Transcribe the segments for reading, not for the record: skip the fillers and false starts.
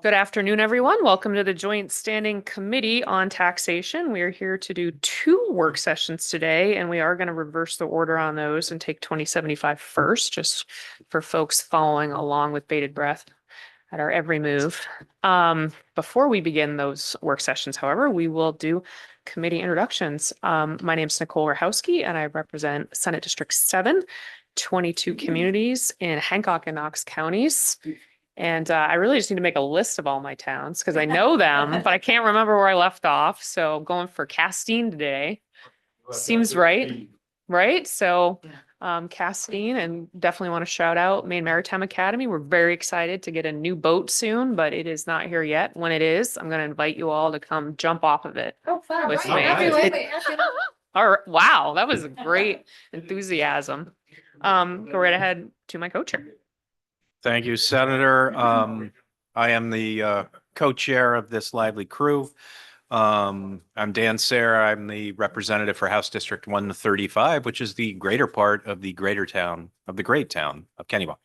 Good afternoon, everyone. Welcome to the Joint Standing Committee on Taxation. We are here to do 2 work sessions today, and we are going to reverse the order on those and take 2075 first, just for folks following along with bated breath at our every move. Before we begin those work sessions, however, we will do committee introductions. My name is Nicole Rahowski, and I represent Senate District 7, 22 communities in Hancock and Knox counties. And I really just need to make a list of all my towns because I know them, but I can't remember where I left off. So going for Castine today seems right, right? So Castine, and definitely want to shout out Maine Maritime Academy. We're very excited to get a new boat soon, but it is not here yet. When it is, I'm going to invite you all to come jump off of it. Oh, fun. With Right. me. All right. Wow, that was a great enthusiasm. Go right ahead to my co-chair. Thank you, Senator. I am the co-chair of this lively crew. I'm Dan Sarah. I'm the representative for House District 135, which is the greater part of the great town of Kennebunk.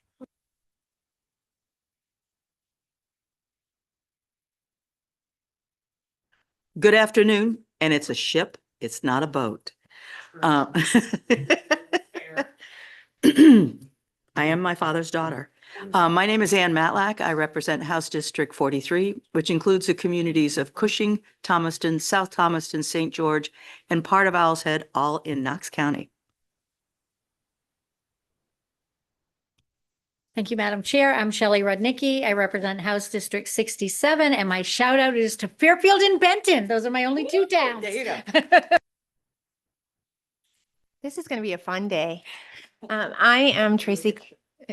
Good afternoon, and it's a ship. It's not a boat. I am my father's daughter. My name is Ann Matlack. I represent House District 43, which includes the communities of Cushing, Thomaston, South Thomaston, St. George, and part of Owl's Head, all in Knox County. Thank you, Madam Chair. I'm Shelley Rudnicki. I represent House District 67, and my shout out is to Fairfield and Benton. Those are my only 2 towns. There you go. This is going to be a fun day. I am Tracy.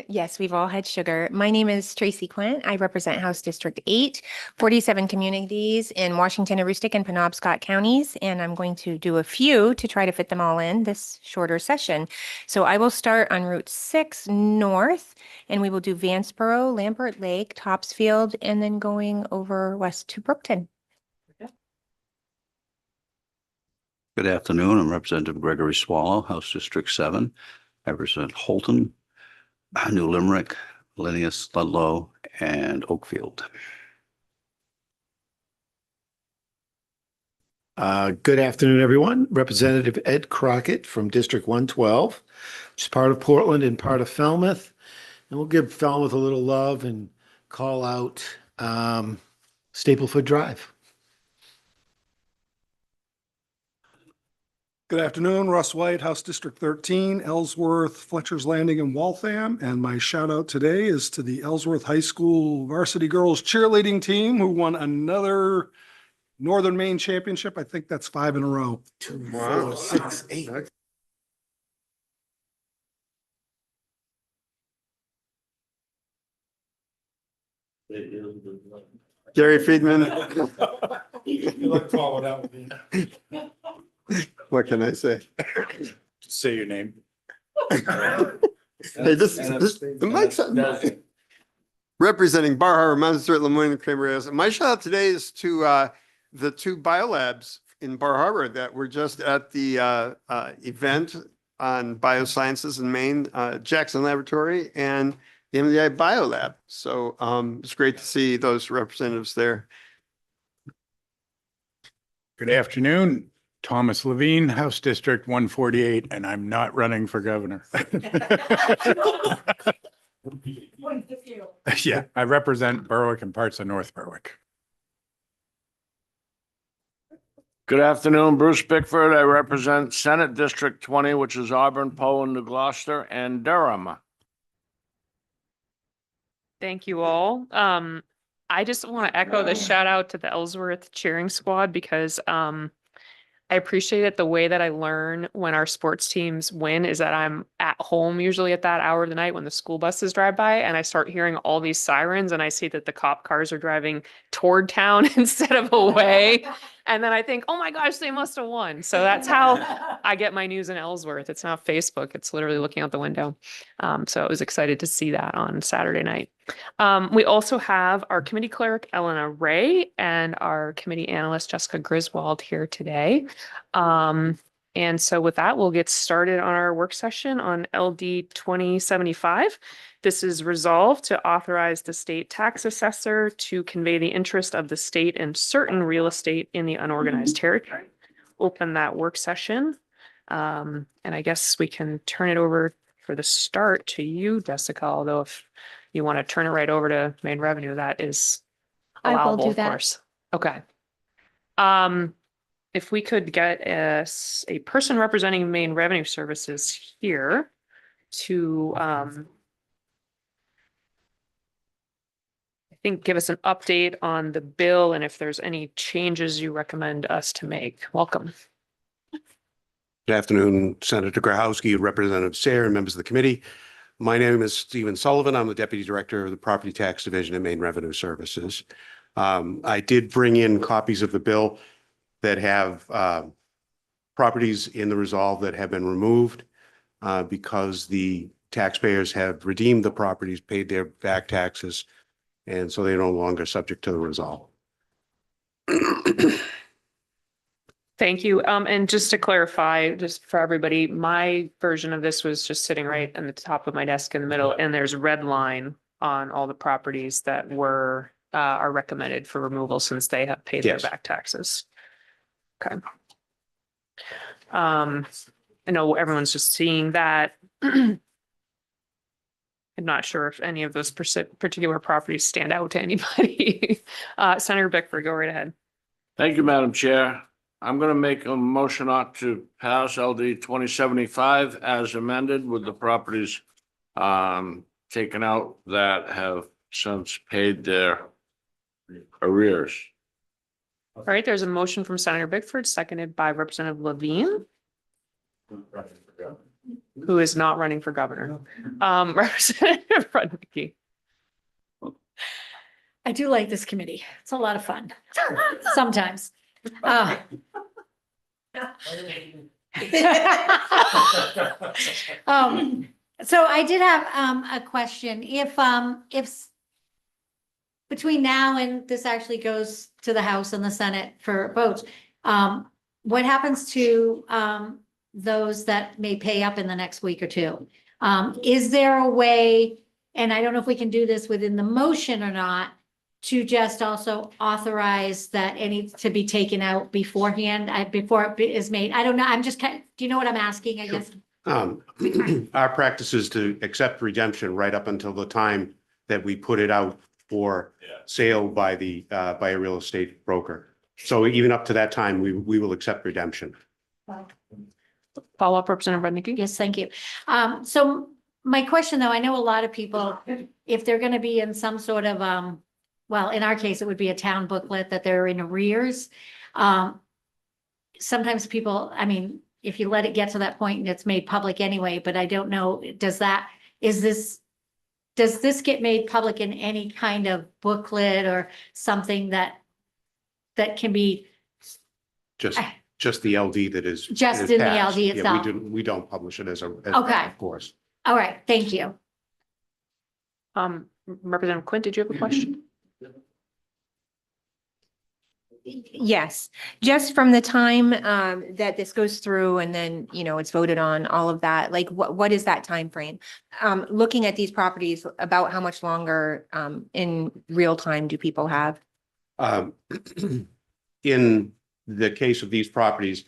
Yes, we've all had sugar. My name is Tracy Quint. I represent House District 8, 47 communities in Washington, Aroostook, and Penobscot counties, and I'm going to do a few to try to fit them all in this shorter session. So I will start on Route 6 north, and we will do Vanceboro, Lambert Lake, Topsfield, and then going over west to Brookton. Good afternoon. I'm Representative Gregory Swallow, House District 7. I represent Holton, New Limerick, Linneus, Ludlow, and Oakfield. Good afternoon, everyone. Representative Ed Crockett from District 112, which is part of Portland and part of Falmouth. And we'll give Falmouth a little love and call out Stapleford Drive. Good afternoon, Russ White, House District 13, Ellsworth, Fletcher's Landing, and Waltham. And my shout out today is to the Ellsworth High School varsity girls cheerleading team who won another Northern Maine championship. I think that's 5 in a row. 2, 4, 6, 8. Gary Friedman. You look forward out with me. What can I say? Say your name. Hey, this the mic's on. Representing Bar Harbor, Mount Stewart, Lemoyne, and Cranberry. My shout out today is to the 2 biolabs in Bar Harbor that were just at the event on biosciences in Maine, Jackson Laboratory and the MDI Biolab. So it's great to see those representatives there. Good afternoon. Thomas Levine, House District 148, and I'm not running for governor. Yeah, I represent Berwick and parts of North Berwick. Good afternoon, Bruce Bickford. I represent Senate District 20, which is Auburn, Poland, New Gloucester, and Durham. Thank you all. I just want to echo the shout out to the Ellsworth cheering squad because I appreciate it. The way that I learn when our sports teams win is that I'm at home usually at that hour of the night when the school buses drive by and I start hearing all these sirens and I see that the cop cars are driving toward town instead of away. And then I think, oh my gosh, they must have won. So that's how I get my news in Ellsworth. It's not Facebook. It's literally looking out the window. So I was excited to see that on Saturday night. We also have our committee clerk, Elena Ray, and our committee analyst, Jessica Griswold, here today. And so with that, we'll get started on our work session on LD 2075. This is resolved to authorize the state tax assessor to convey the interest of the state in certain real estate in the unorganized territory. Open that work session. And I guess we can turn it over for the start to you, Jessica, although if you want to turn it right over to main revenue, that is I will allowable, do of that. course. Okay. If we could get a person representing main revenue services here to, I think give us an update on the bill and if there's any changes you recommend us to make. Welcome. Good afternoon, Senator Grahowski, Representative Sayre, and members of the committee. My name is Stephen Sullivan. I'm the Deputy Director of the Property Tax Division at Maine Revenue Services. I did bring in copies of the bill that have properties in the resolve that have been removed because the taxpayers have redeemed the properties, paid their back taxes, and so they're no longer subject to the resolve. Thank you. And just to clarify, just for everybody, my version of this was just sitting right on the top of my desk in the middle, and there's a red line on all the properties that were are recommended for removal since they have paid their Yes. back taxes. Okay. I know everyone's just seeing that. I'm not sure if any of those particular properties stand out to anybody. Senator Bickford, go right ahead. Thank you, Madam Chair. I'm going to make a motion not to pass LD 2075 as amended with the properties taken out that have since paid their arrears. All right, there's a motion from Senator Bickford, seconded by Representative Levine, who is not running for governor. Representative Rudnicki. I do like this committee. It's a lot of fun. Sometimes. Uh, So I did have a question. If between now and this actually goes to the House and the Senate for votes, what happens to those that may pay up in the next week or two? Is there a way, and I don't know if we can do this within the motion or not, to just also authorize that any to be taken out beforehand, before it is made? I don't know. I'm just kind of, do you know what I'm asking, I guess? Our practice is to accept redemption right up until the time that we put it out for sale by a real estate broker. So even up to that time, we will accept redemption. Follow up, Representative Rudnicki. Yes, thank you. So my question though, I know a lot of people, if they're gonna be in some sort of, well, in our case, it would be a town booklet that they're in arrears. Sometimes people, I mean, if you let it get to that point and it's made public anyway, but I don't know, does this get made public in any kind of booklet or something that can be Just the LD that is. Just is in the passed. LD Yeah, itself? we don't publish it as Okay. of course. All right, thank you. Representative Quint, did you have a question? Yes, just from the time that this goes through and then, it's voted on, all of that, like what is that time frame? Looking at these properties, about how much longer in real time do people have? In the case of these properties,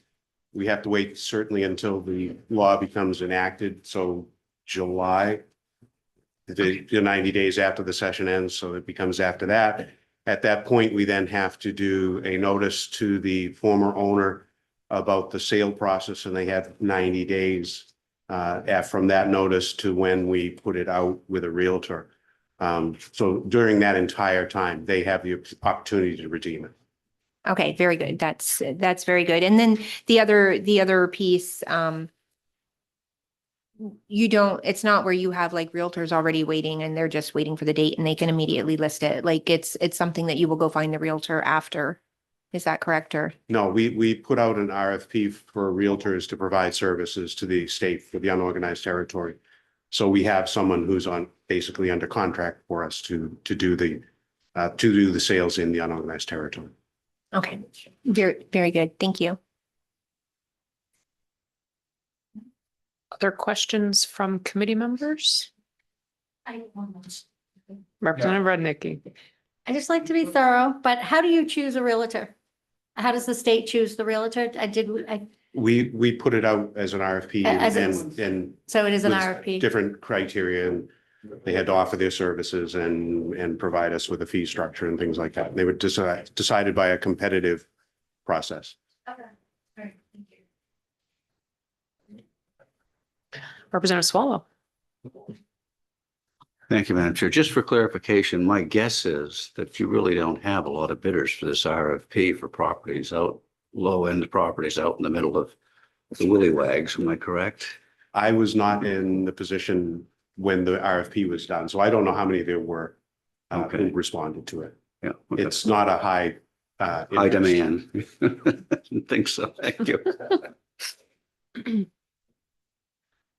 we have to wait certainly until the law becomes enacted. So July, the 90 days after the session ends, so it becomes after that. At that point, we then have to do a notice to the former owner about the sale process, and they have 90 days from that notice to when we put it out with a realtor. So during that entire time, they have the opportunity to redeem it. Okay, very good. That's very good. And then the other piece, it's not where you have like realtors already waiting and they're just waiting for the date and they can immediately list it. Like it's something that you will go find the realtor after. Is that correct? Or? No, we put out an RFP for realtors to provide services to the state for the unorganized territory. So we have someone who's basically under contract for us to do the sales in the unorganized territory. Okay, very, very good. Thank you. Other questions from committee members? Representative Rednicki. I just like to be thorough, but how do you choose a realtor? How does the state choose the realtor? We put it out as an RFP As a- and So it is an with RFP. different criteria, and they had to offer their services and provide us with a fee structure and things like that. They were decided by a competitive process. Representative Swallow. Thank you, Madam Chair. Just for clarification, my guess is that you really don't have a lot of bidders for this RFP for properties out, low-end properties out in the middle of the willy wags. Am I correct? I was not in the position when the RFP was done, so I don't know how many there were who Okay. responded to it. Yeah. Okay. It's not a high High interest. demand. Didn't think so. Thank you.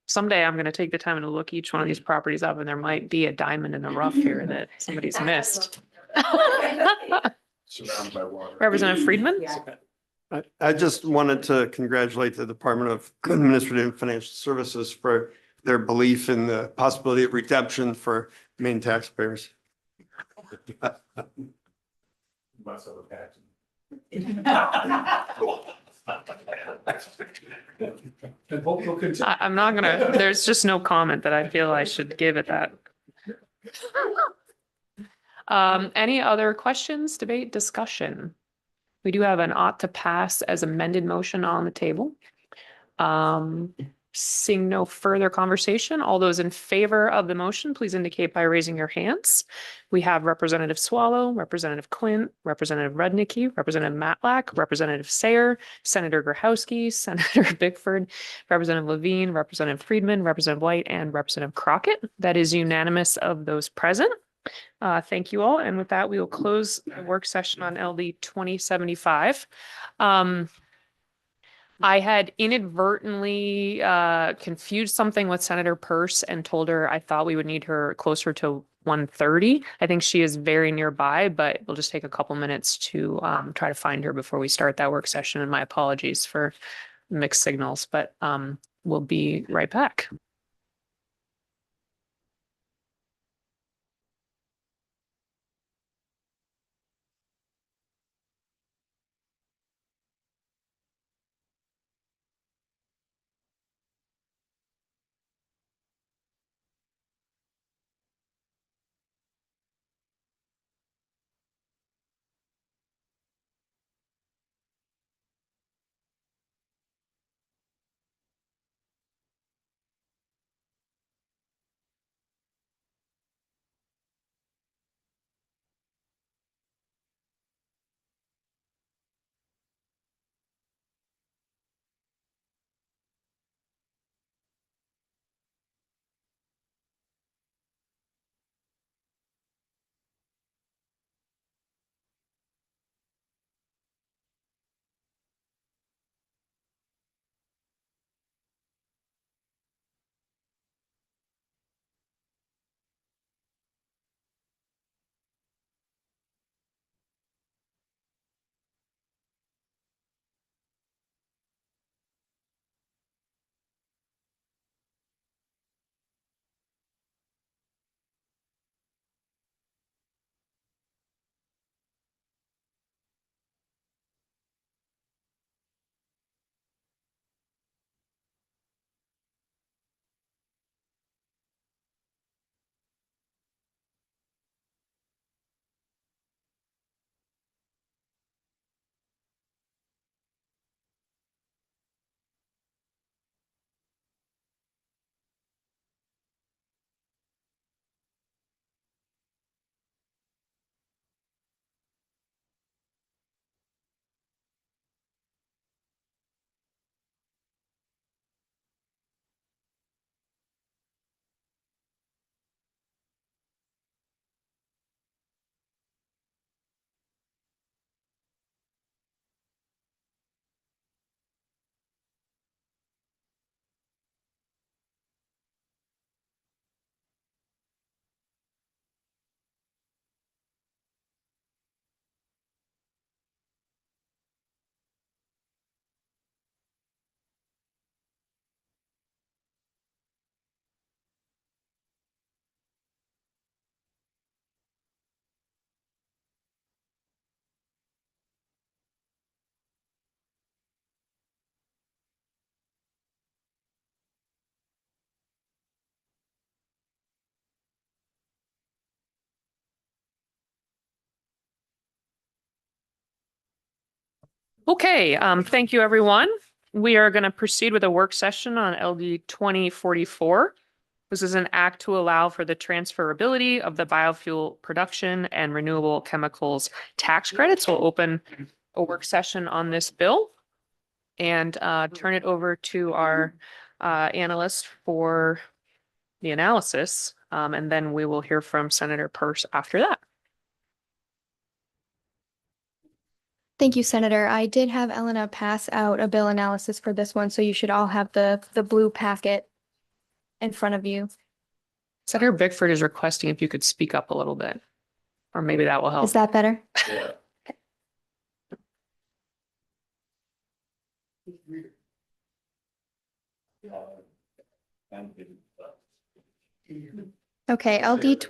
Someday I'm gonna take the time to look each one of these properties up, and there might be a diamond in the rough here that somebody's missed. Representative Friedman? I just wanted to congratulate the Department of Administrative and Financial Services for their belief in the possibility of redemption for Maine taxpayers. I'm not gonna, there's just no comment that I feel I should give at that. Any other questions, debate, discussion? We do have an ought to pass as amended motion on the table. Seeing no further conversation, all those in favor of the motion, please indicate by raising your hands. We have Representative Swallow, Representative Quint, Representative Rudnicki, Representative Matlack, Representative Sayer, Senator Grahowski, Senator Bickford, Representative Levine, Representative Friedman, Representative White, and Representative Crockett. That is unanimous of those present. Thank you all. And with that, we will close the work session on LD 2075. I had inadvertently confused something with Senator Peirce and told her I thought we would need her closer to 1:30. I think she is very nearby, but it'll just take a couple minutes to try to find her before we start that work session. And my apologies for mixed signals, but we'll be right back. Okay, thank you, everyone. We are going to proceed with a work session on LD 2044. This is an act to allow for the transferability of the biofuel production and renewable chemicals tax credits. We'll open a work session on this bill and turn it over to our analyst for the analysis. And then we will hear from Senator Peirce after that. Thank you, Senator. I did have Elena pass out a bill analysis for this one, so you should all have the blue packet in front of you. Senator Bickford is requesting if you could speak up a little bit, or maybe that will help. Is that better? Okay, LD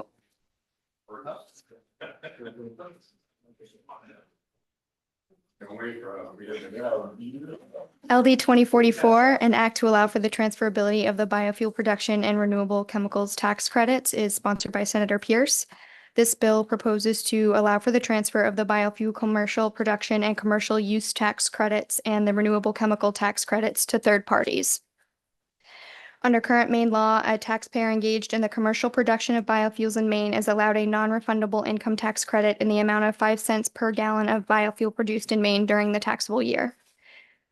2044, an act to allow for the transferability of the biofuel production and renewable chemicals tax credits, is sponsored by Senator Peirce. This bill proposes to allow for the transfer of the biofuel commercial production and commercial use tax credits and the renewable chemical tax credits to third parties. Under current Maine law, a taxpayer engaged in the commercial production of biofuels in Maine is allowed a non-refundable income tax credit in the amount of 5 cents per gallon of biofuel produced in Maine during the taxable year.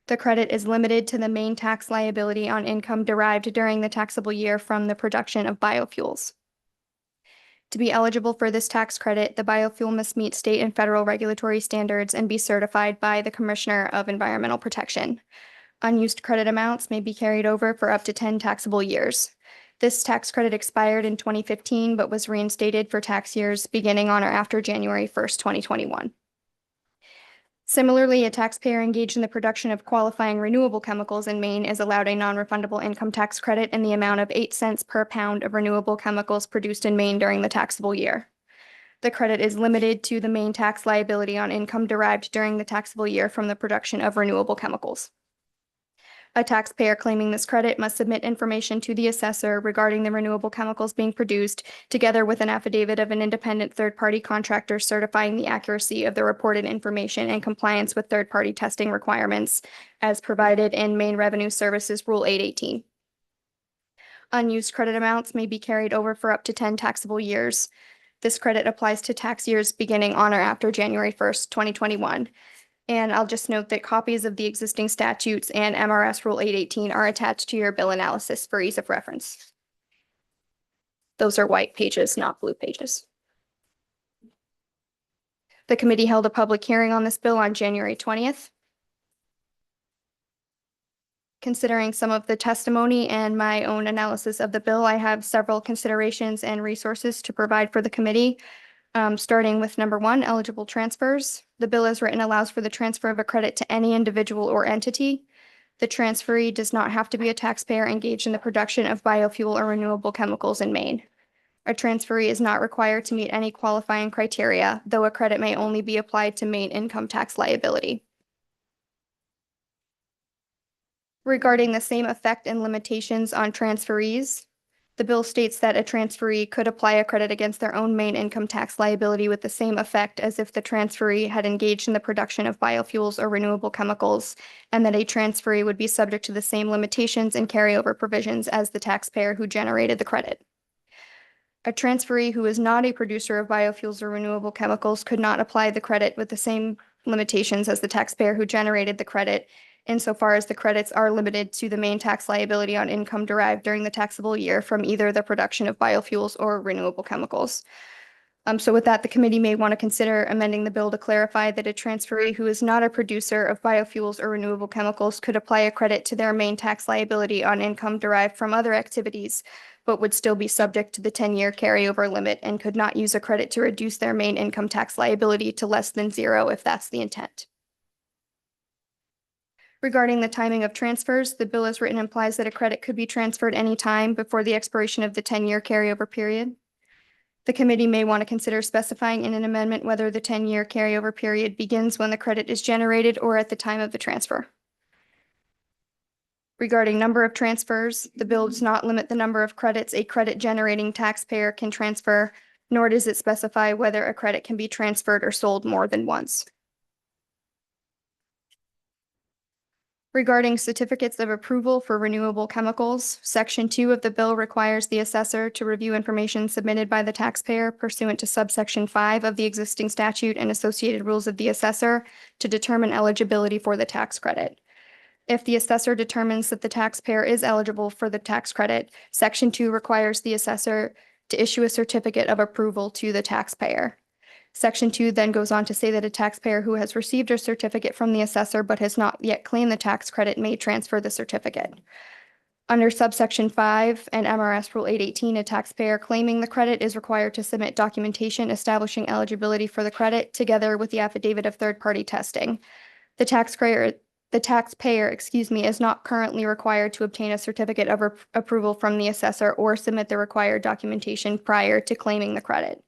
The credit is limited to the Maine tax liability on income derived during the taxable year from the production of biofuels. To be eligible for this tax credit, the biofuel must meet state and federal regulatory standards and be certified by the Commissioner of Environmental Protection. Unused credit amounts may be carried over for up to 10 taxable years. This tax credit expired in 2015, but was reinstated for tax years beginning on or after January 1st, 2021. Similarly, a taxpayer engaged in the production of qualifying renewable chemicals in Maine is allowed a non-refundable income tax credit in the amount of 8 cents per pound of renewable chemicals produced in Maine during the taxable year. The credit is limited to the Maine tax liability on income derived during the taxable year from the production of renewable chemicals. A taxpayer claiming this credit must submit information to the assessor regarding the renewable chemicals being produced, together with an affidavit of an independent third-party contractor certifying the accuracy of the reported information and compliance with third-party testing requirements as provided in Maine Revenue Services Rule 818. Unused credit amounts may be carried over for up to 10 taxable years. This credit applies to tax years beginning on or after January 1st, 2021. And I'll just note that copies of the existing statutes and MRS Rule 818 are attached to your bill analysis for ease of reference. Those are white pages, not blue pages. The committee held a public hearing on this bill on January 20th. Considering some of the testimony and my own analysis of the bill, I have several considerations and resources to provide for the committee. Starting with number 1, eligible transfers. The bill as written allows for the transfer of a credit to any individual or entity. The transferee does not have to be a taxpayer engaged in the production of biofuel or renewable chemicals in Maine. A transferee is not required to meet any qualifying criteria, though a credit may only be applied to Maine income tax liability. Regarding the same effect and limitations on transferees, the bill states that a transferee could apply a credit against their own Maine income tax liability with the same effect as if the transferee had engaged in the production of biofuels or renewable chemicals, and that a transferee would be subject to the same limitations and carryover provisions as the taxpayer who generated the credit. A transferee who is not a producer of biofuels or renewable chemicals could not apply the credit with the same limitations as the taxpayer who generated the credit, insofar as the credits are limited to the Maine tax liability on income derived during the taxable year from either the production of biofuels or renewable chemicals. So with that, the committee may want to consider amending the bill to clarify that a transferee who is not a producer of biofuels or renewable chemicals could apply a credit to their Maine tax liability on income derived from other activities, but would still be subject to the 10-year carryover limit and could not use a credit to reduce their Maine income tax liability to less than 0 if that's the intent. Regarding the timing of transfers, the bill as written implies that a credit could be transferred any time before the expiration of the 10-year carryover period. The committee may want to consider specifying in an amendment whether the 10-year carryover period begins when the credit is generated or at the time of the transfer. Regarding number of transfers, the bill does not limit the number of credits a credit-generating taxpayer can transfer, nor does it specify whether a credit can be transferred or sold more than once. Regarding certificates of approval for renewable chemicals, Section 2 of the bill requires the assessor to review information submitted by the taxpayer pursuant to subsection 5 of the existing statute and associated rules of the assessor to determine eligibility for the tax credit. If the assessor determines that the taxpayer is eligible for the tax credit, Section 2 requires the assessor to issue a certificate of approval to the taxpayer. Section 2 then goes on to say that a taxpayer who has received a certificate from the assessor but has not yet claimed the tax credit may transfer the certificate. Under subsection 5 and MRS Rule 818, a taxpayer claiming the credit is required to submit documentation establishing eligibility for the credit together with the affidavit of third-party testing. The taxpayer, is not currently required to obtain a certificate of approval from the assessor or submit the required documentation prior to claiming the credit.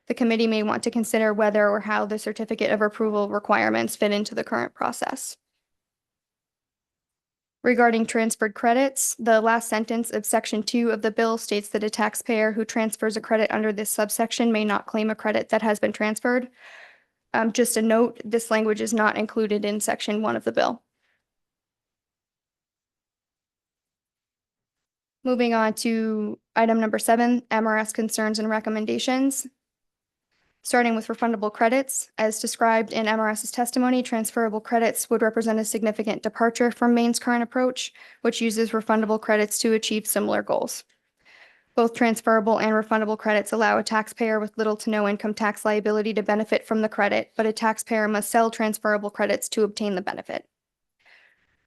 The committee may want to consider whether or how the certificate of approval requirements fit into the current process. Regarding transferred credits, the last sentence of Section 2 of the bill states that a taxpayer who transfers a credit under this subsection may not claim a credit that has been transferred. Just a note, this language is not included in Section 1 of the bill. Moving on to item number 7, MRS concerns and recommendations. Starting with refundable credits, as described in MRS's testimony, transferable credits would represent a significant departure from Maine's current approach, which uses refundable credits to achieve similar goals. Both transferable and refundable credits allow a taxpayer with little to no income tax liability to benefit from the credit, but a taxpayer must sell transferable credits to obtain the benefit.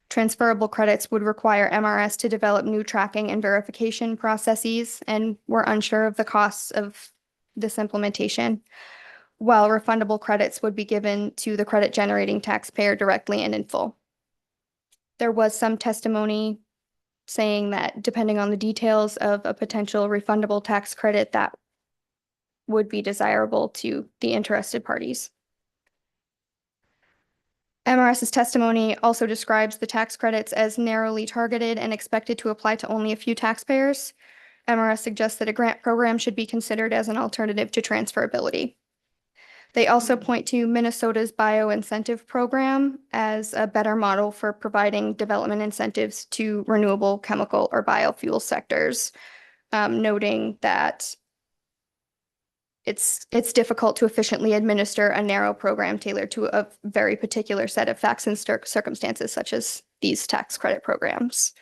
Transferable credits would require MRS to develop new tracking and verification processes, and we're unsure of the costs of this implementation, while refundable credits would be given to the credit generating taxpayer directly and in full. There was some testimony saying that depending on the details of a potential refundable tax credit, that would be desirable to the interested parties. MRS's testimony also describes the tax credits as narrowly targeted and expected to apply to only a few taxpayers. MRS suggests that a grant program should be considered as an alternative to transferability. They also point to Minnesota's bio-incentive program as a better model for providing development incentives to renewable chemical or biofuel sectors, noting that it's difficult to efficiently administer a narrow program tailored to a very particular set of facts and circumstances, such as these tax credit programs.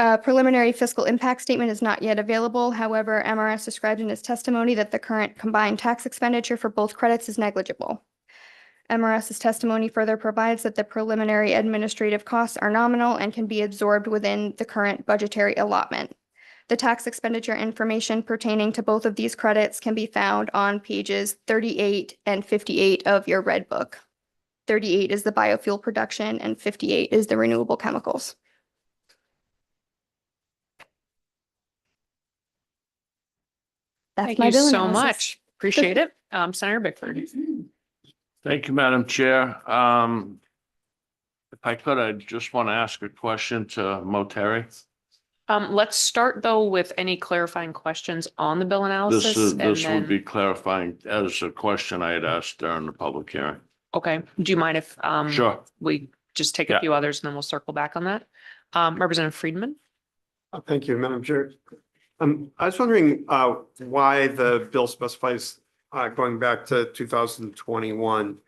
A preliminary fiscal impact statement is not yet available. However, MRS described in his testimony that the current combined tax expenditure for both credits is negligible. MRS's testimony further provides that the preliminary administrative costs are nominal and can be absorbed within the current budgetary allotment. The tax expenditure information pertaining to both of these credits can be found on pages 38 and 58 of your red book. 38 is the biofuel production and 58 is the renewable chemicals. That's Thank my you bill so analysis. much. Appreciate it. Senator Bickford. Thank you, Madam Chair. If I could, I just want to ask a question to Moteri. Let's start though with any clarifying questions on the bill analysis. This and would be then, clarifying as a question I had asked during the public hearing. okay, do you mind if Sure. we just take a Yeah. few others and then we'll circle back on that? Representative Friedman? Thank you, Madam Chair. I was wondering why the bill specifies going back to 2021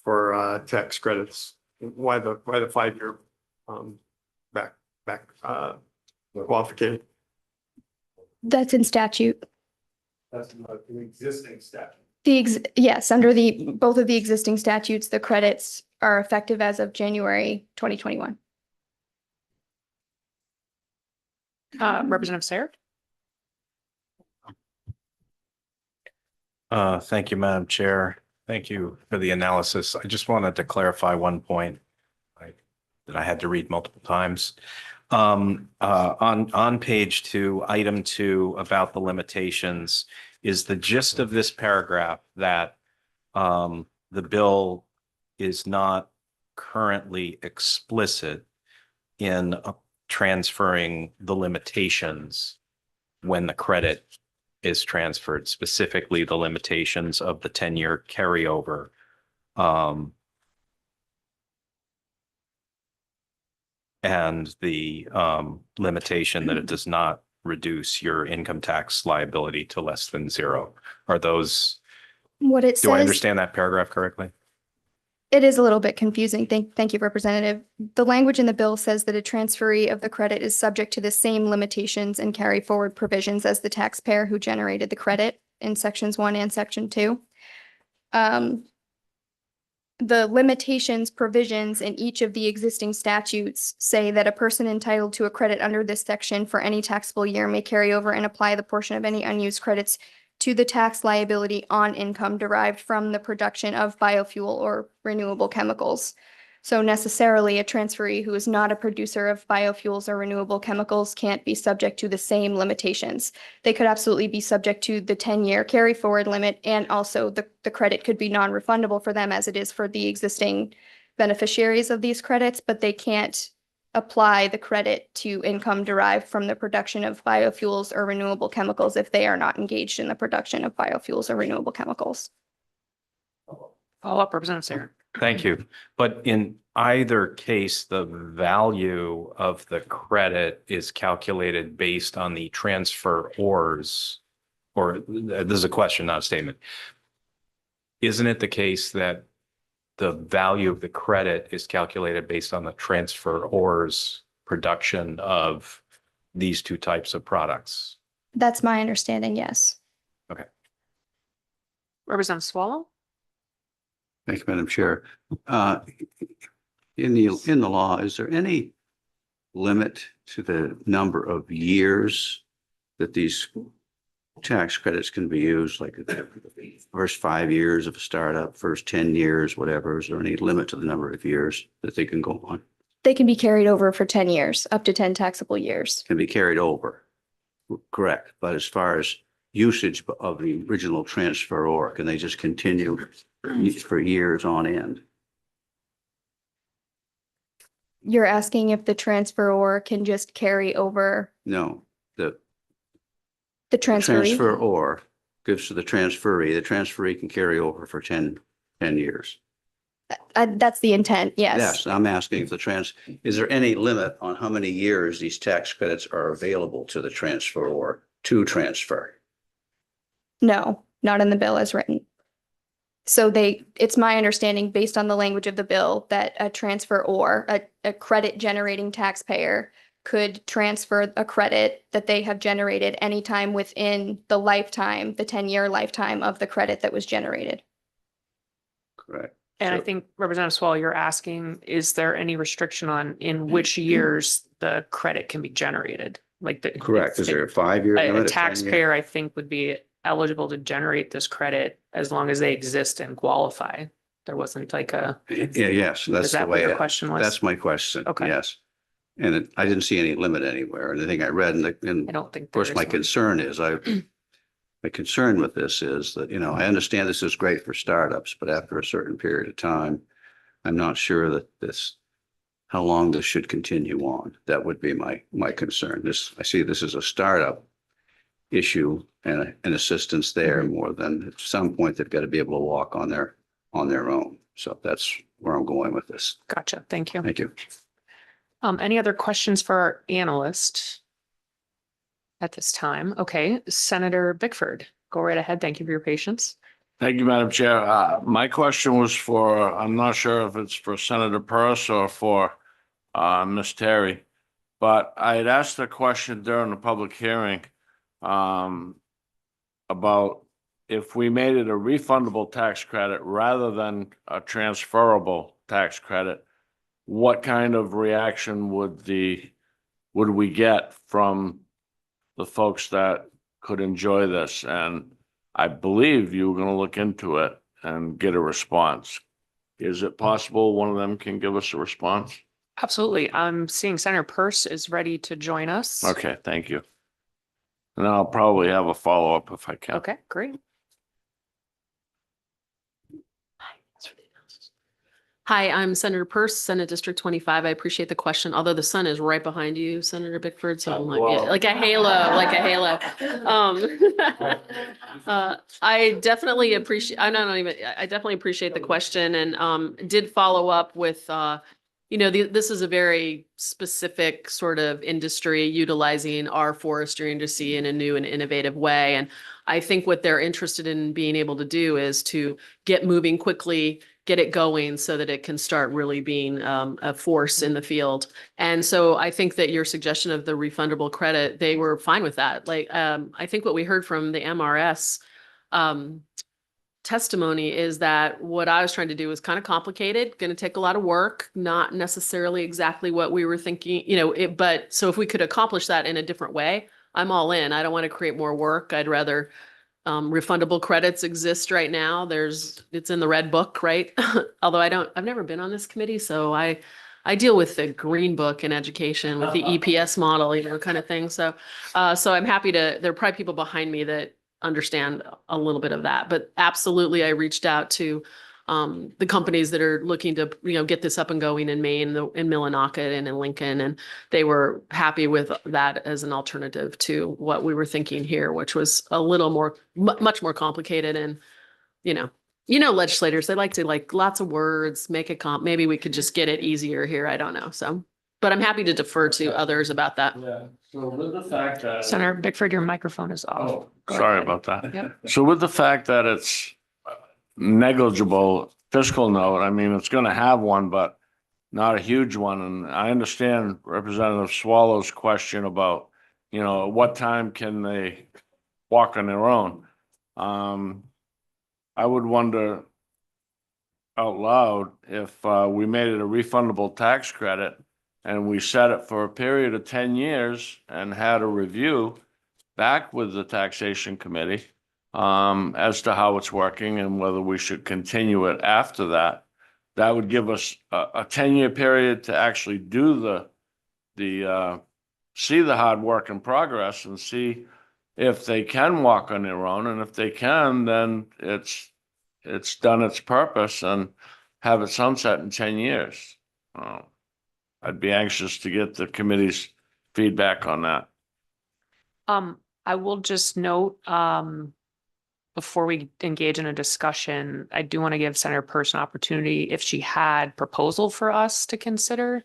for tax credits. Why the 5-year back qualification? That's in statute. That's an existing statute. Yes, under both of the existing statutes, the credits are effective as of January 2021. Representative Sayre? Thank you, Madam Chair. Thank you for the analysis. I just wanted to clarify one point that I had to read multiple times. On page 2, item 2, about the limitations, is the gist of this paragraph that the bill is not currently explicit in transferring the limitations when the credit is transferred, specifically the limitations of the 10-year carryover. and the limitation that it does not reduce your income tax liability to less than zero. Are those, What it do I says, understand that paragraph correctly? it is a little bit confusing. Thank you, Representative. The language in the bill says that a transferee of the credit is subject to the same limitations and carry forward provisions as the taxpayer who generated the credit in sections 1 and section 2. The limitations provisions in each of the existing statutes say that a person entitled to a credit under this section for any taxable year may carry over and apply the portion of any unused credits to the tax liability on income derived from the production of biofuel or renewable chemicals. So necessarily, a transferee who is not a producer of biofuels or renewable chemicals can't be subject to the same limitations. They could absolutely be subject to the 10-year carry forward limit, and also the credit could be non-refundable for them as it is for the existing beneficiaries of these credits, but they can't apply the credit to income derived from the production of biofuels or renewable chemicals if they are not engaged in the production of biofuels or renewable chemicals. Follow up, Representative Sarah. Thank you. But in either case, the value of the credit is calculated based on the transferors, or this is a question, not a statement. Isn't it the case that the value of the credit is calculated based on the transferors production of these two types of products? That's my understanding, yes. Okay. Representative Swallow. Thank you, Madam Chair. In the law, is there any limit to the number of years that these tax credits can be used, like the first 5 years of a startup, first 10 years, whatever? Is there any limit to the number of years that they can go on? They can be carried over for 10 years, up to 10 taxable years. Can be carried over, correct. But as far as usage of the original transferor, can they just continue for years on end? You're asking if the transferor can just carry over No, the the transferee? transferor gives to the transferee. The transferee can carry over for 10 years. That's the intent, yes. Yes, I'm asking if is there any limit on how many years these tax credits are available to the transferor to transfer? No, not in the bill as written. So it's my understanding, based on the language of the bill, that a transferor, a credit generating taxpayer could transfer a credit that they have generated anytime within the lifetime, the 10-year lifetime of the credit that was generated. Correct. And I So- think Representative Swallow, you're asking, is there any restriction on in which years the credit can be generated? Like the. Correct. Is there a 5-year limit? A 10-year? taxpayer, I think, would be eligible to generate this credit as long as they exist and qualify. There wasn't like a, Yeah, yes, that's is the that what way. your question was? That's my question. Okay. Yes. And I didn't see any limit anywhere. And the thing I read and I don't think. of course, there my is one. concern is my concern with this is that, I understand this is great for startups, but after a certain period of time, I'm not sure that how long this should continue on. That would be my concern. I see this as a startup issue and an assistance there more than at some point they've got to be able to walk on their own. So that's where I'm going with this. Gotcha. Thank you. Thank you. Any other questions for our analyst at this time? Okay, Senator Bickford, go right ahead. Thank you for your patience. Thank you, Madam Chair. My question was I'm not sure if it's for Senator Purse or for Ms. Terry, but I had asked a question during the public hearing about if we made it a refundable tax credit rather than a transferable tax credit, what kind of reaction would we get from the folks that could enjoy this? And I believe you were going to look into it and get a response. Is it possible one of them can give us a response? Absolutely. I'm seeing Senator Purse is ready to join us. Okay, thank you. And I'll probably have a follow-up if I can. Okay, great. Hi, I'm Senator Purse, Senate District 25. I appreciate the question, although the sun is right behind you, Senator Bickford, so I'm like a halo, like a halo. I definitely appreciate the question and did follow up with you know, this is a very specific sort of industry utilizing our forestry industry in a new and innovative way. And I think what they're interested in being able to do is to get moving quickly, get it going so that it can start really being a force in the field. And so I think that your suggestion of the refundable credit, they were fine with that. Like, I think what we heard from the MRS testimony is that what I was trying to do was kind of complicated, going to take a lot of work, not necessarily exactly what we were thinking, you know, but so if we could accomplish that in a different way, I'm all in. I don't want to create more work. I'd rather refundable credits exist right now. It's in the red book, right? Although I've never been on this committee, so I deal with the green book in education with the EPS model, you know, kind of thing. So I'm happy there are probably people behind me that understand a little bit of that, but absolutely I reached out to the companies that are looking to, you know, get this up and going in Maine, in Millinocket and in Lincoln, and they were happy with that as an alternative to what we were thinking here, which was a little more, much more complicated. And, you know, legislators, they like to lots of words, make it maybe we could just get it easier here. I don't know. So, but I'm happy to defer to others about that. Yeah, so with the fact that. Senator Bickford, your microphone is off. Oh, Go sorry ahead. about that. Yep. So with the fact that it's negligible fiscal note, I mean, it's gonna have one, but not a huge one. And I understand Representative Swallow's question about, you know, at what time can they walk on their own? I would wonder out loud if we made it a refundable tax credit and we set it for a period of 10 years and had a review back with the taxation committee as to how it's working and whether we should continue it after that. That would give us a 10-year period to actually do see the hard work in progress and see if they can walk on their own. And if they can, then it's done its purpose and have it sunset in 10 years. I'd be anxious to get the committee's feedback on that. I will just note, before we engage in a discussion, I do want to give Senator Pearce an opportunity if she had proposal for us to consider,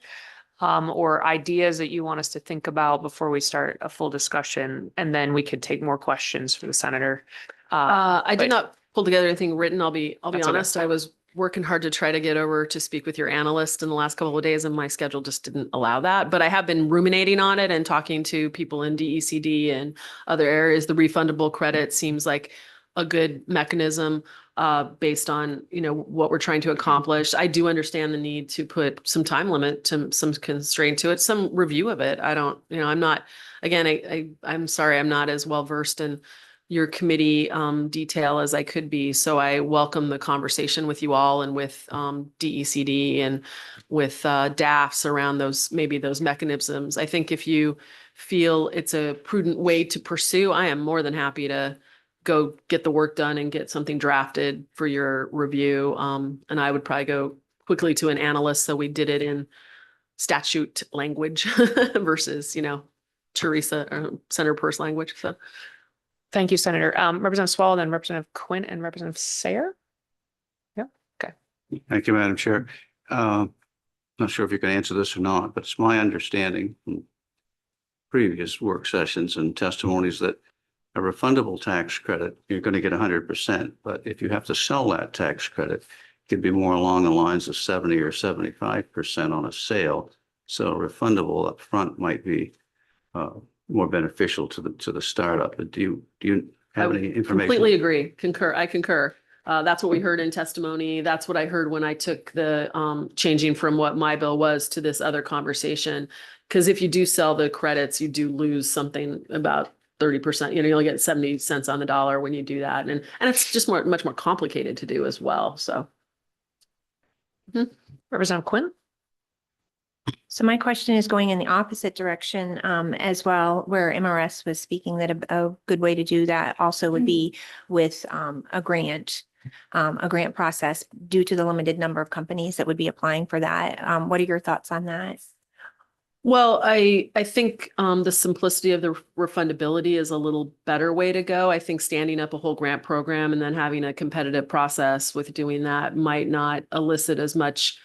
or ideas that you want us to think about before we start a full discussion, and then we could take more questions for the senator. I did but- not pull together anything written. I'll be That's okay. honest. I was working hard to try to get over to speak with your analyst in the last couple of days, and my schedule just didn't allow that. But I have been ruminating on it and talking to people in DECD and other areas. The refundable credit seems like a good mechanism based on, you know, what we're trying to accomplish. I do understand the need to put some time limit, to some constraint to it, some review of it. I don't, you know, I'm not, again, I'm sorry, I'm not as well versed in your committee detail as I could be. So I welcome the conversation with you all and with DECD and with DAFs around maybe those mechanisms. I think if you feel it's a prudent way to pursue, I am more than happy to go get the work done and get something drafted for your review. And I would probably go quickly to an analyst, so we did it in statute language versus, you know, Teresa or Senator Pearce language. So. Thank you, Senator. Representative Swallow, then Representative Quinn and Representative Sayer. Yeah, okay. Thank you, Madam Chair. Not sure if you can answer this or not, but it's my understanding from previous work sessions and testimonies that a refundable tax credit, you're going to get 100%. But if you have to sell that tax credit, it could be more along the lines of 70 or 75% on a sale. So refundable upfront might be more beneficial to the startup. But do you have any information? Completely agree. Concur. I concur. That's what we heard in testimony. That's what I heard when I took the changing from what my bill was to this other conversation. Because if you do sell the credits, you do lose something about 30%. You know, you only get 70 cents on the dollar when you do that. And it's just much more complicated to do as well. So. Representative Quinn. So my question is going in the opposite direction as well, where MRS was speaking that a good way to do that also would be with a grant process due to the limited number of companies that would be applying for that. What are your thoughts on that? Well, I think the simplicity of the refundability is a little better way to go. I think standing up a whole grant program and then having a competitive process with doing that might not elicit as much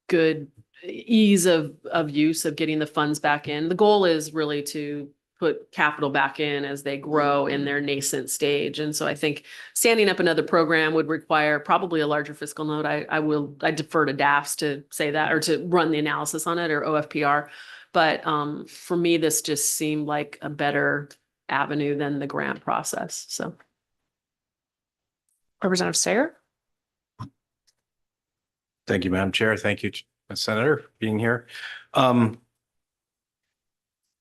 good ease of use of getting the funds back in. The goal is really to put capital back in as they grow in their nascent stage. And so I think standing up another program would require probably a larger fiscal note. I defer to DAFs to say that, or to run the analysis on it, or OFPR. But for me, this just seemed like a better avenue than the grant process. So. Representative Sayer? Thank you, Madam Chair. Thank you, Senator, for being here.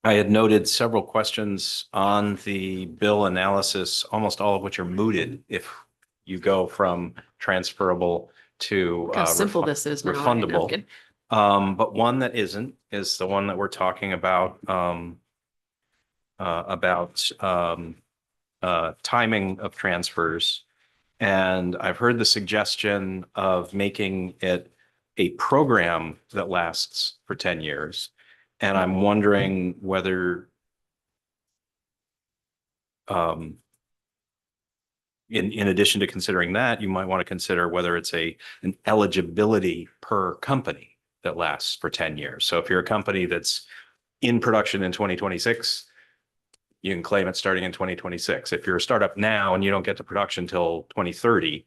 I had noted several questions on the bill analysis, almost all of which are mooted if you go from transferable to How simple this is now. refundable. But one that isn't is the one that we're talking about timing of transfers. And I've heard the suggestion of making it a program that lasts for 10 years. And I'm wondering whether in addition to considering that, you might want to consider whether it's an eligibility per company that lasts for 10 years. So if you're a company that's in production in 2026, you can claim it starting in 2026. If you're a startup now and you don't get to production till 2030,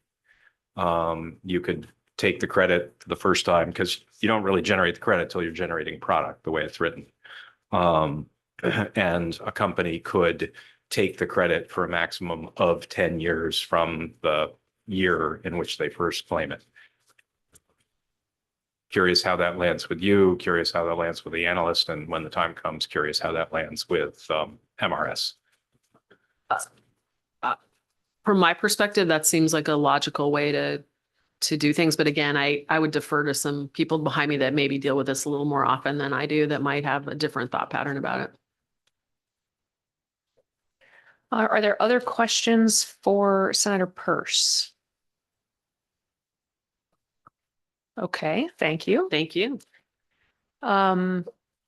you could take the credit the first time, because you don't really generate the credit till you're generating product the way it's written. And a company could take the credit for a maximum of 10 years from the year in which they first claim it. Curious how that lands with you, curious how that lands with the analyst, and when the time comes, curious how that lands with MRS. From my perspective, that seems like a logical way to do things. But again, I would defer to some people behind me that maybe deal with this a little more often than I do, that might have a different thought pattern about it. Are there other questions for Senator Peirce? Okay, thank you. Thank you.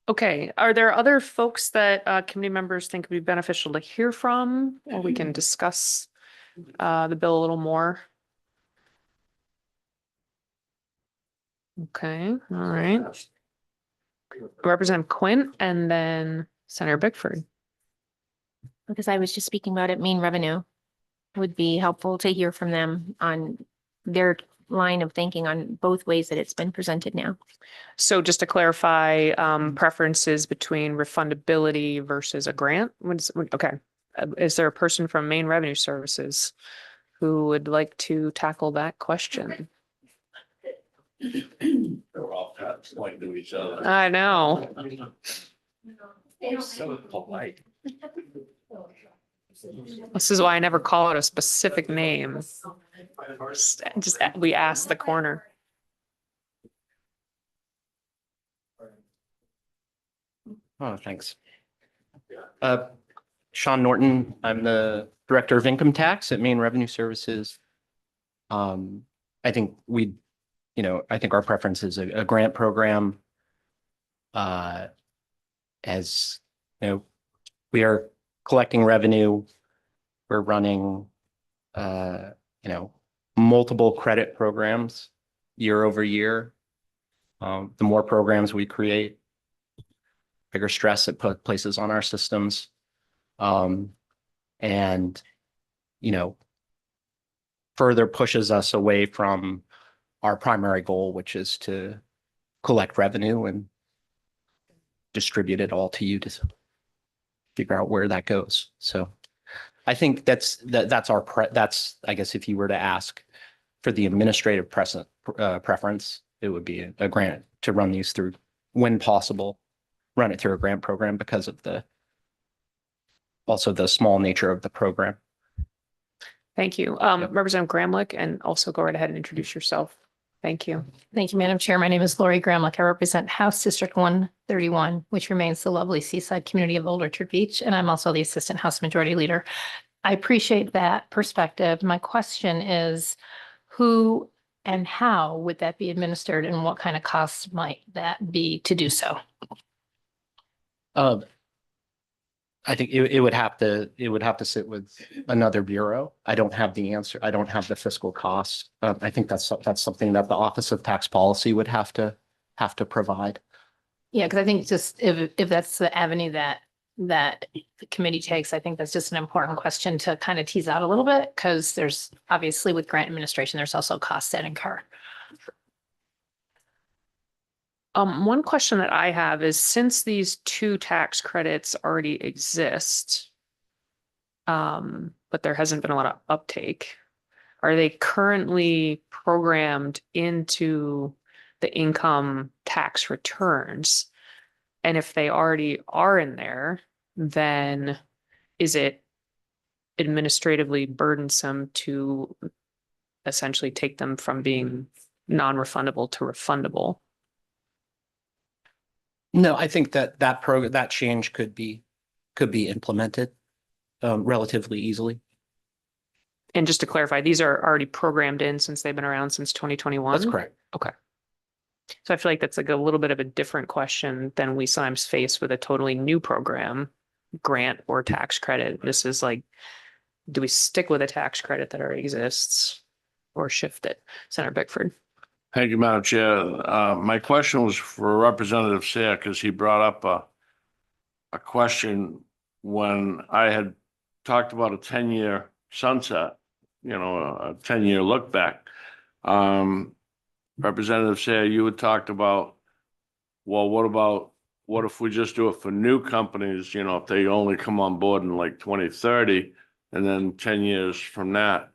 Okay, are there other folks that committee members think would be beneficial to hear from, or we can discuss the bill a little more? Okay, all right. Representative Quinn and then Senator Bickford. Because I was just speaking about it, main revenue would be helpful to hear from them on their line of thinking on both ways that it's been presented now. So just to clarify, preferences between refundability versus a grant? Okay. Is there a person from Maine Revenue Services who would like to tackle that question? They're all pointing to each other. I know. So polite. This is why I never call out a specific name. Just we ask the corner. Oh, thanks. Sean Norton, I'm the Director of Income Tax at Maine Revenue Services. I think I think our preference is a grant program. As you know, we are collecting revenue. We're running, multiple credit programs year over year. The more programs we create, bigger stress it places on our systems. And, further pushes us away from our primary goal, which is to collect revenue and distribute it all to you to figure out where that goes. So I think that's I guess if you were to ask for the administrative preference, it would be a grant to run these through, when possible, run it through a grant program because of also the small nature of the program. Thank you. Representative Gramlich, and also go right ahead and introduce yourself. Thank you. Thank you, Madam Chair. My name is Lori Gramlich. I represent House District 131, which remains the lovely seaside community of Old Orchard Beach, and I'm also the Assistant House Majority Leader. I appreciate that perspective. My question is, who and how would that be administered, and what kind of costs might that be to do so? I think it would have to sit with another bureau. I don't have the answer. I don't have the fiscal costs. I think that's something that the Office of Tax Policy would have to have to provide. Yeah, because I think just if that's the avenue that the committee takes, I think that's just an important question to kind of tease out a little bit, because there's obviously with grant administration, there's also costs that incur. One question that I have is, since these two tax credits already exist, but there hasn't been a lot of uptake, are they currently programmed into the income tax returns? And if they already are in there, then is it administratively burdensome to essentially take them from being non-refundable to refundable? No, I think that change could be implemented relatively easily. And just to clarify, these are already programmed in since they've been around since 2021? That's correct. Okay. So I feel like that's like a little bit of a different question than we sometimes face with a totally new program, grant or tax credit. This is like, do we stick with a tax credit that already exists or shift it? Senator Bickford. Thank you, Madam Chair. My question was for Representative Sayre, because he brought up a question when I had talked about a 10-year sunset, a 10-year look back. Representative Sayre, you had talked about, well, what if we just do it for new companies, if they only come on board in like 2030, and then 10 years from that?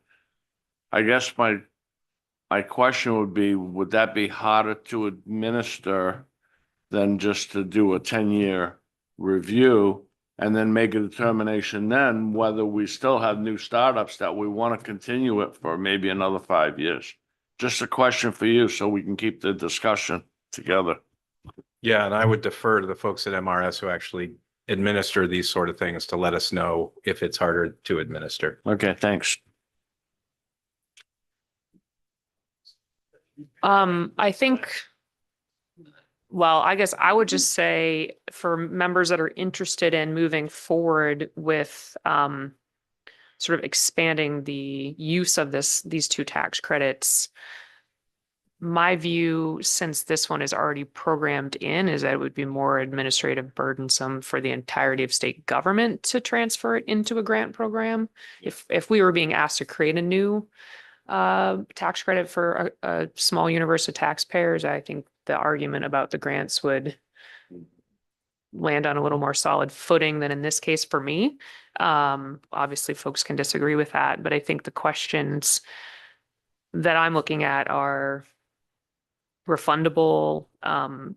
I guess my question would be, would that be harder to administer than just to do a 10-year review and then make a determination then whether we still have new startups that we want to continue it for maybe another 5 years? Just a question for you so we can keep the discussion together. Yeah, and I would defer to the folks at MRS who actually administer these sort of things to let us know if it's harder to administer. Okay, thanks. I think, well, I guess I would just say for members that are interested in moving forward with sort of expanding the use of these two tax credits, my view, since this one is already programmed in, is that it would be more administrative burdensome for the entirety of state government to transfer it into a grant program. If we were being asked to create a new tax credit for a small universe of taxpayers, I think the argument about the grants would land on a little more solid footing than in this case for me. Obviously, folks can disagree with that, but I think the questions that I'm looking at are refundable.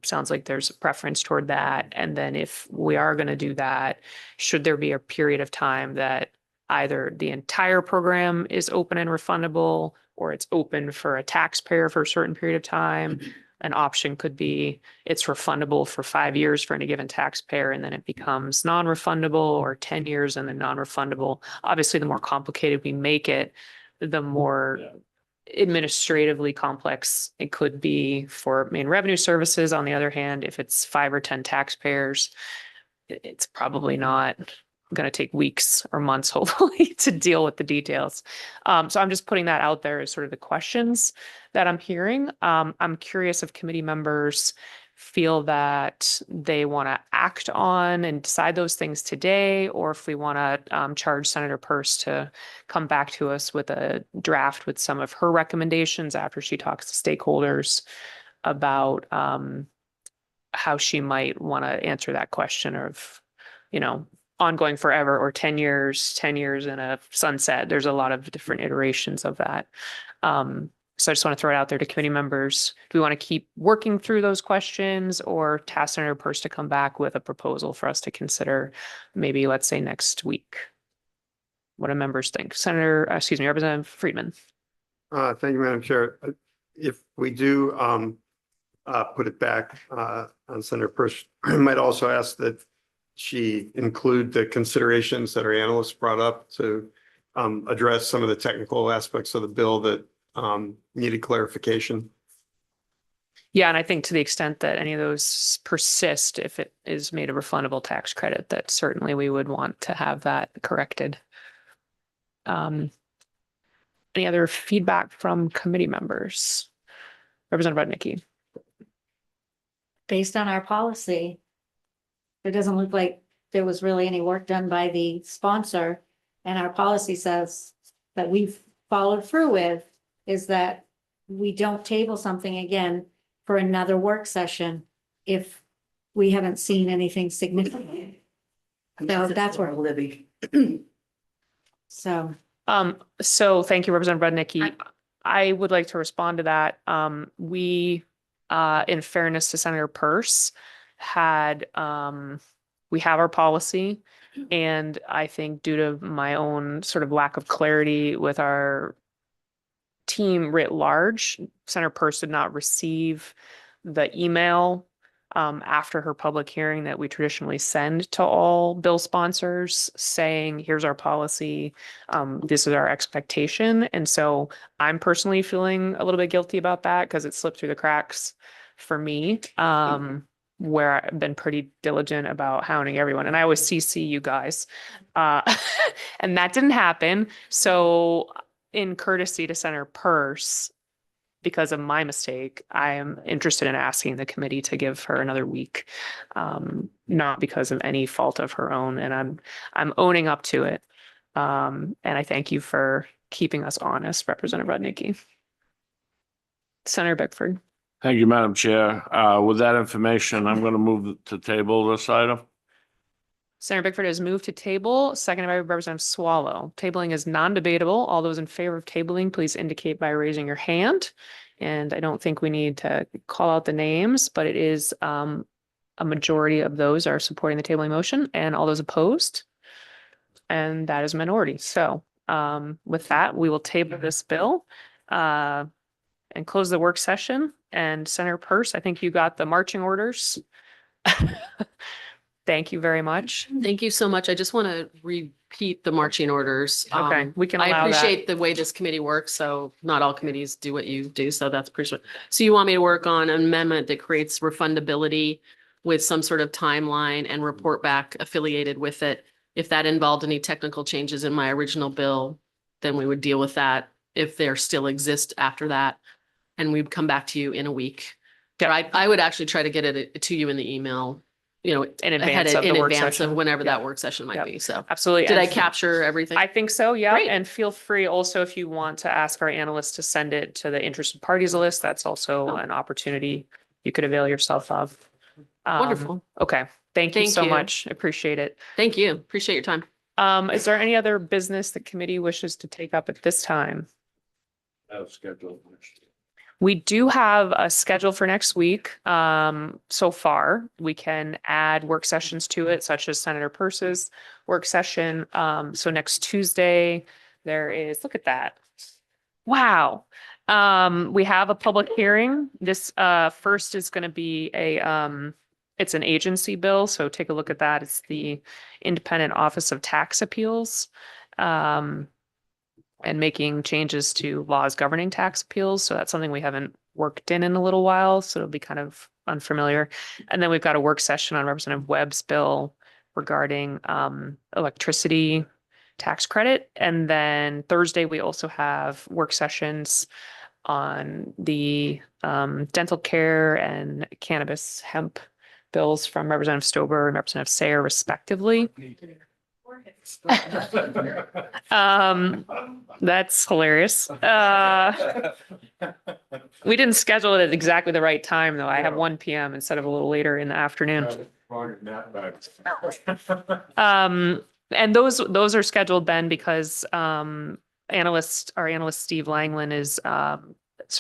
Sounds like there's a preference toward that. And then if we are going to do that, should there be a period of time that either the entire program is open and refundable, or it's open for a taxpayer for a certain period of time? An option could be it's refundable for 5 years for any given taxpayer, and then it becomes non-refundable, or 10 years and then non-refundable. Obviously, the more complicated we make it, the more administratively complex it could be for Maine Revenue Services. On the other hand, if it's 5 or 10 taxpayers, it's probably not going to take weeks or months, hopefully, to deal with the details. So I'm just putting that out there as sort of the questions that I'm hearing. I'm curious if committee members feel that they want to act on and decide those things today, or if we want to charge Senator Peirce to come back to us with a draft with some of her recommendations after she talks to stakeholders about how she might want to answer that question of, ongoing forever or 10 years in a sunset. There's a lot of different iterations of that. So I just want to throw it out there to committee members. Do we want to keep working through those questions, or task Senator Peirce to come back with a proposal for us to consider, maybe, let's say, next week? What do members think? Representative Friedman. Thank you, Madam Chair. If we do put it back on Senator Peirce, I might also ask that she include the considerations that our analysts brought up to address some of the technical aspects of the bill that needed clarification. Yeah, and I think to the extent that any of those persist, if it is made a refundable tax credit, that certainly we would want to have that corrected. Any other feedback from committee members? Representative Rudnicki. based on our policy, it doesn't look like there was really any work done by the sponsor. And our policy says that we've followed through with is that we don't table something again for another work session if we haven't seen anything significant. So that's where Libby. So, So thank you, Representative Rudnicki. I would like to respond to that. We, in fairness to Senator Peirce, had, we have our policy. And I think due to my own sort of lack of clarity with our team writ large, Senator Peirce did not receive the email after her public hearing that we traditionally send to all bill sponsors saying, here's our policy, this is our expectation. And so I'm personally feeling a little bit guilty about that because it slipped through the cracks for me, where I've been pretty diligent about hounding everyone. And I always CC you guys. And that didn't happen. So in courtesy to Senator Peirce, because of my mistake, I am interested in asking the committee to give her another week, not because of any fault of her own, and I'm owning up to it. And I thank you for keeping us honest, Representative Rudnicki. Senator Bickford. Thank you, Madam Chair. With that information, I'm going to move to table this item. Senator Bickford has moved to table, seconded by Representative Swallow. Tabling is non-debatable. All those in favor of tabling, please indicate by raising your hand. And I don't think we need to call out the names, but it is a majority of those are supporting the tabling motion and all those opposed. And that is a minority. So with that, we will table this bill and close the work session. And Senator Peirce, I think you got the marching orders. Thank you very much. Thank you so much. I just want to repeat the marching orders. Okay, we can I allow that. appreciate the way this committee works, so not all committees do what you do, so that's appreciated. So you want me to work on an amendment that creates refundability with some sort of timeline and report back affiliated with it. If that involved any technical changes in my original bill, then we would deal with that if there still exist after that. And we'd come back to you in a week. Yeah. I would actually try to get it to you in the email, you know, In advance of the in work advance session. of whenever Yeah. that work session might Yep. be. So Absolutely. did I And capture everything? I think so, yeah. Great. And feel free also if you want to ask our analysts to send it to the interested parties list, that's also Oh. an opportunity you could avail yourself of. Wonderful. Okay, thank you Thank so you. much. Appreciate it. Thank you. Appreciate your time. Is there any other business the committee wishes to take up at this time? We do have a schedule for next week. So far, we can add work sessions to it, such as Senator Peirce's work session. So next Tuesday, there is, look at that. Wow. We have a public hearing. This first is going to be it's an agency bill. So take a look at that. It's the Independent Office of Tax Appeals. And making changes to laws governing tax appeals. So that's something we haven't worked in a little while. So it'll be kind of unfamiliar. And then we've got a work session on Representative Webb's bill regarding electricity tax credit. And then Thursday, we also have work sessions on the dental care and cannabis hemp bills from Representative Stober and Representative Sayer respectively. That's hilarious. We didn't schedule it at exactly the right time, though. I have 1 p.m. instead of a little later in the afternoon. And those are scheduled, Ben, because our analyst Steve Langland is sort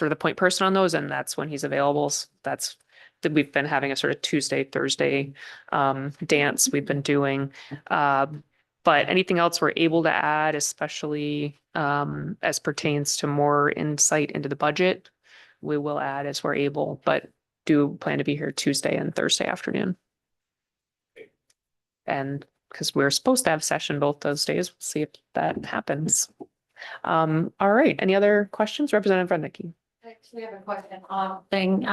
of the point person on those, and that's when he's available. So that's that we've been having a sort of Tuesday, Thursday dance we've been doing. But anything else we're able to add, especially as pertains to more insight into the budget, we will add as we're able, but do plan to be here Tuesday and Thursday afternoon. And because we're supposed to have session both those days, we'll see if that happens. All right. Any other questions? Representative Rudnicki. I actually have a question thing.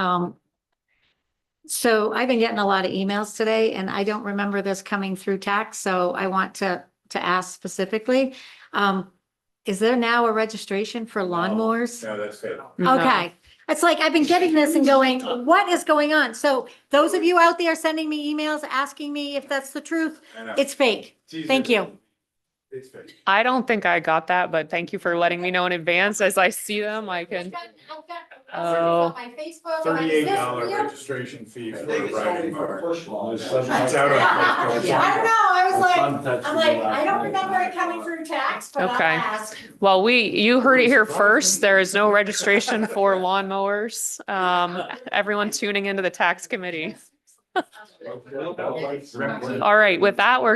So I've been getting a lot of emails today and I don't remember this coming through tax, so I want to ask specifically. Is there now a registration for lawnmowers? No, that's it. No. Okay, It's like, I've been getting this and going, what is going on? So those of you out there sending me emails, asking me if that's the truth, it's fake. Thank you. I don't think I got that, but thank you for letting me know in advance. As I see them, I can. Oh. $38 registration fee for a riding car. It's out I don't know. I was like, Untouched I don't remember it coming through text, but I'll Okay. ask. Well, you heard it here first. There is no registration for lawnmowers. Everyone tuning into the tax committee. All right, with that, we're